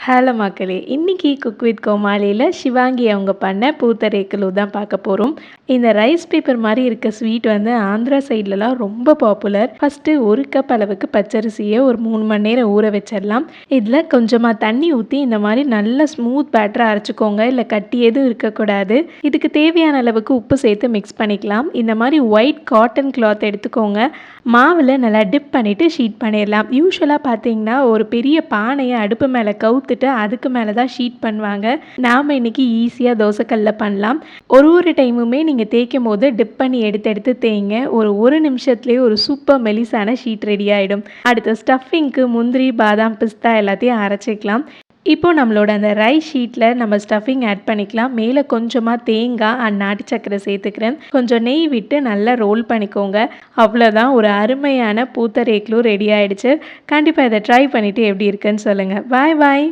Hello மக்களே, இன்னைக்கு cook with கோமாளியில் Shivangi அவங்க பண்ண பூத்தரேக்குலு தான் பார்க்க போகிறோம். இந்த ரைஸ் பேப்பர் மாதிரி இருக்க ஸ்வீட் வந்து ஆந்திரா சைட்லலாம் ரொம்ப பாப்புலர். ஃபஸ்ட்டு 1 கப் அளவுக்கு பச்சரிசியை ஒரு 3 மணி நேரம் ஊற வச்சிடலாம். இதில் கொஞ்சமாக தண்ணி ஊற்றி இந்த மாதிரி நல்ல ஸ்மூத் பேட்டராக அரைச்சிக்கோங்க. இல்லை கட்டி எதுவும் இருக்கக்கூடாது. இதுக்கு தேவையான அளவுக்கு உப்பு சேர்த்து மிக்ஸ் பண்ணிக்கலாம். இந்த மாதிரி ஒயிட் காட்டன் கிளாத் எடுத்துக்கோங்க. மாவில் நல்லா டிப் பண்ணிவிட்டு ஷீட் பண்ணிடலாம். யூஸ்வலாக பார்த்தீங்கன்னா ஒரு பெரிய பானையை அடுப்பு மேலே கவுத்துட்டு அதுக்கு மேலே தான் ஷீட் பண்ணுவாங்க. நாம் இன்றைக்கி ஈஸியாக தோசைக்கல்ல பண்ணலாம். ஒரு டைமுமே நீங்கள் தேய்க்கும் போது டிப் பண்ணி எடுத்து தேய்ங்க. ஒரு நிமிஷத்துலேயே ஒரு சூப்பர் மெலிசான ஷீட் ரெடி ஆகிடும். அடுத்த ஸ்டஃபிங்க்கு முந்திரி, பாதாம், பிஸ்தா எல்லாத்தையும் அரைச்சிக்கலாம். இப்போது நம்மளோட அந்த ரைஸ் ஷீட்டில் நம்ம ஸ்டஃபிங் ஆட் பண்ணிக்கலாம். மேலே கொஞ்சமாக தேங்காய் அண்ட் நாட்டு சக்கரை சேர்த்துக்கிறேன். கொஞ்சம் நெய் விட்டு நல்லா ரோல் பண்ணிக்கோங்க. அவ்வளோதான், ஒரு அருமையான பூத்தரேக்குலு ரெடி ஆகிடுச்சு. கண்டிப்பாக இதை ட்ரை பண்ணிவிட்டு எப்படி இருக்குன்னு சொல்லுங்கள். பாய் பாய்.